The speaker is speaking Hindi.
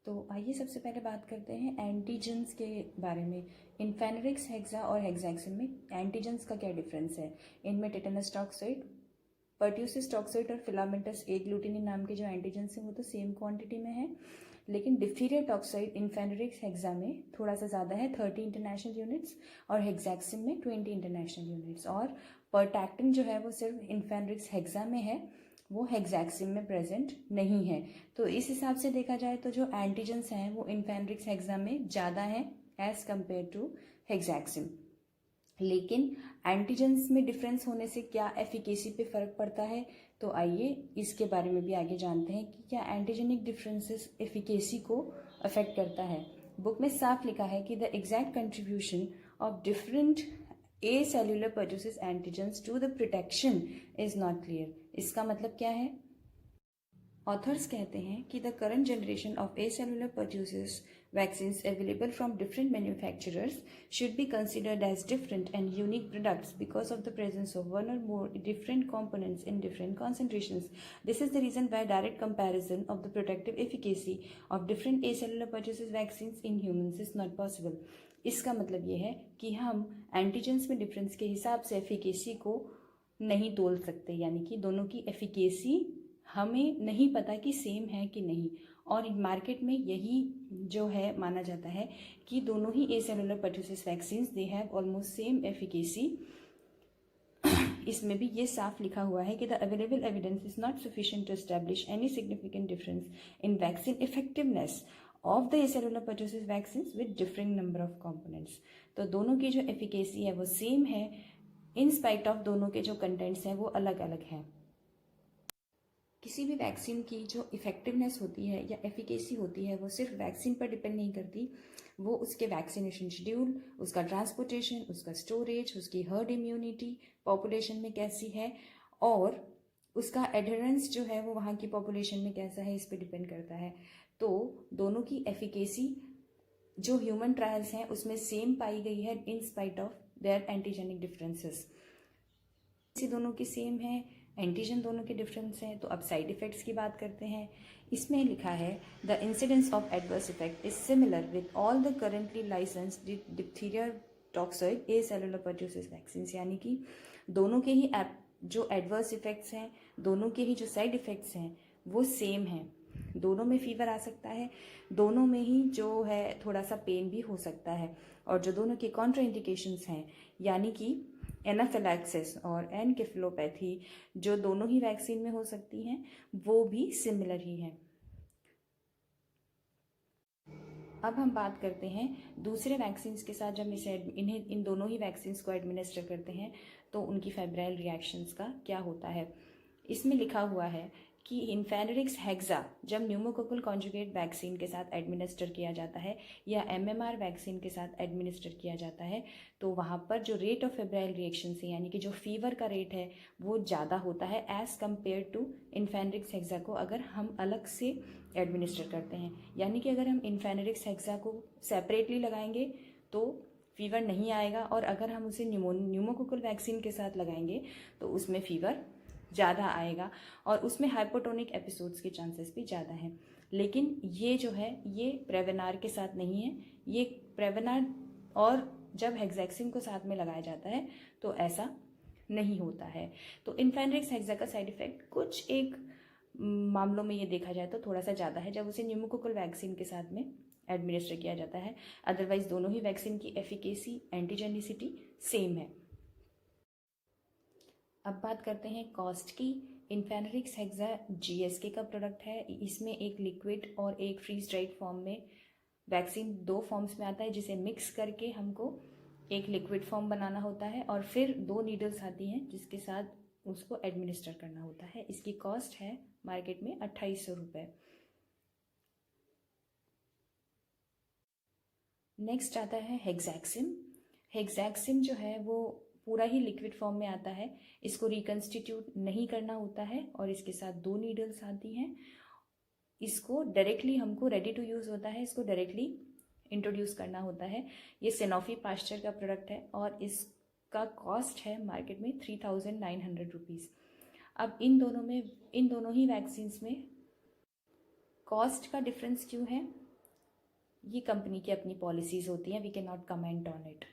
तो आइए सबसे पहले बात करते हैं एंटीजेंस के बारे में। इन्फेनेरिक्स हेक्सा और हेक्साक्सिन में एंटीजेंस का क्या डिफरेंस है। इनमें टेटेनस टॉक्साइड, पर्ट्यूसिस टॉक्साइड और फिलामेंटस एग्लूटिनिन नाम के जो एंटीजेंस हैं वो तो सेम क्वांटिटी में है, लेकिन डिप्थीरिया टॉक्साइड इन्फेनेरिक्स हेक्सा में थोड़ा सा ज़्यादा है, 30 इंटरनेशनल यूनिट्स, और हेक्साक्सिन में 20 इंटरनेशनल यूनिट्स। और पर्टैक्टिन जो है वो सिर्फ इन्फेनेरिक्स हेक्सा में है, वो हेक्साक्सिन में प्रेजेंट नहीं है। तो इस हिसाब से देखा जाए तो जो एंटीजेंस हैं वो इन्फेनेरिक्स हेक्सा में ज़्यादा हैं एज कम्पेयर टू हेक्साक्सिन। लेकिन एंटीजेंस में डिफरेंस होने से क्या एफिकेसी पे फ़र्क पड़ता है, तो आइए इसके बारे में भी आगे जानते हैं कि क्या एंटीजेनिक डिफरेंसेस एफिकेसी को अफेक्ट करता है। बुक में साफ लिखा है कि the exact contribution of different a cellular produces antigens to the protection is not clear. इसका मतलब क्या है। ऑथर्स कहते हैं कि the current generation of a cellular produces vaccines available from different manufacturers should be considered as different and unique products because of the presence of one or more different components in different concentrations. This is the reason why direct comparison of the protective efficacy of different acellular purchases vaccines in humans is not possible. इसका मतलब ये है कि हम एंटीजेंस में डिफरेंस के हिसाब से एफिकेसी को नहीं तोल सकते, यानी कि दोनों की एफिकेसी हमें नहीं पता कि सेम है कि नहीं। और मार्केट में यही जो है माना जाता है कि दोनों ही acellular pertussis vaccines they have almost same efficacy. इसमें भी ये साफ लिखा हुआ है कि the available evidence is not sufficient to establish any significant difference in vaccine effectiveness of the acellular pertussis vaccines with differing number of components. तो दोनों की जो एफिकेसी है वो सेम है, इन स्पाइट ऑफ दोनों के जो कंटेंट्स हैं वो अलग अलग हैं। किसी भी वैक्सीन की जो इफेक्टिवनेस होती है या एफिकेसी होती है वो सिर्फ वैक्सीन पर डिपेंड नहीं करती, वो उसके वैक्सीनेशन शेड्यूल, उसका ट्रांसपोर्टेशन, उसका स्टोरेज, उसकी हर्ड इम्यूनिटी पॉपुलेशन में कैसी है और उसका एडहेरेंस जो है वो वहाँ की पॉपुलेशन में कैसा है, इस पर डिपेंड करता है। तो दोनों की एफिकेसी जो ह्यूमन ट्रायल्स हैं उसमें सेम पाई गई है in spite of their antigenic differences. दोनों की सेम है, एंटीजन दोनों के डिफरेंस हैं। तो अब साइड इफेक्ट्स की बात करते हैं। इसमें लिखा है the incidence of adverse effect is similar with all the currently licensed diphtheria toxoid A cellular pertussis vaccine, यानी कि दोनों के ही जो एडवर्स इफेक्ट्स हैं, दोनों के ही जो साइड इफेक्ट्स हैं वो सेम हैं। दोनों में फीवर आ सकता है, दोनों में ही जो है थोड़ा सा पेन भी हो सकता है, और जो दोनों के कॉन्ट्राइंडिकेशंस हैं यानी कि एनाफिलैक्सिस और एनकेफेलोपैथी जो दोनों ही वैक्सीन में हो सकती हैं वो भी सिमिलर ही हैं। अब हम बात करते हैं दूसरे वैक्सीन्स के साथ जब इन दोनों ही वैक्सीन्स को एडमिनिस्टर करते हैं तो उनकी फेब्राइल रिएक्शंस का क्या होता है। इसमें लिखा हुआ है कि इन्फेनेरिक्स हेक्सा जब न्यूमोकोकल कॉन्जुगेट वैक्सीन के साथ एडमिनिस्टर किया जाता है या एमएमआर वैक्सीन के साथ एडमिनिस्टर किया जाता है तो वहाँ पर जो रेट ऑफ फेब्राइल रिएक्शन से यानी कि जो फीवर का रेट है वो ज़्यादा होता है एज़ कम्पेयर टू इन्फेनेरिक्स हेक्सा को अगर हम अलग से एडमिनिस्टर करते हैं। यानी कि अगर हम इन्फेनेरिक्स हेक्सा को सेपरेटली लगाएंगे तो फीवर नहीं आएगा, और अगर हम उसे न्यूमोकोकल वैक्सीन के साथ लगाएंगे तो उसमें फीवर ज़्यादा आएगा और उसमें हाइपोटोनिक एपिसोड्स के चांसेस भी ज़्यादा हैं। लेकिन ये जो है ये प्रेवेनार के साथ नहीं है, ये प्रेवेनार और जब हेक्साक्सिन को साथ में लगाया जाता है तो ऐसा नहीं होता है। तो इन्फेनेरिक्स हेक्सा का साइड इफेक्ट कुछ एक मामलों में ये देखा जाए तो थोड़ा सा ज़्यादा है जब उसे न्यूमोकोकल वैक्सीन के साथ में एडमिनिस्टर किया जाता है, अदरवाइज दोनों ही वैक्सीन की एफिकेसी एंटीजेनिसिटी सेम है। अब बात करते हैं कॉस्ट की। इन्फेनेरिक्स हेक्सा जीएसके का प्रोडक्ट है। इसमें एक लिक्विड और एक फ्रीज ड्राइड फॉर्म में वैक्सीन दो फॉर्म्स में आता है जिसे मिक्स करके हमको एक लिक्विड फॉर्म बनाना होता है और फिर 2 नीडल्स आती हैं जिसके साथ उसको एडमिनिस्टर करना होता है। इसकी कॉस्ट है मार्केट में 2800 रुपये। नेक्स्ट आता है हेक्साक्सिन। हेक्साक्सिन जो है वो पूरा ही लिक्विड फॉर्म में आता है, इसको रिकन्स्टिट्यूट नहीं करना होता है और इसके साथ 2 नीडल्स आती हैं। इसको डायरेक्टली हमको रेडी टू यूज़ होता है, इसको डायरेक्टली इंट्रोड्यूस करना होता है। ये सेनोफी पास्चर का प्रोडक्ट है और इसका कॉस्ट है मार्केट में 3900 रुपीज़। अब इन दोनों ही वैक्सीन्स में कॉस्ट का डिफरेंस क्यों है, ये कंपनी की अपनी पॉलिसीज़ होती हैं, we can not comment on it.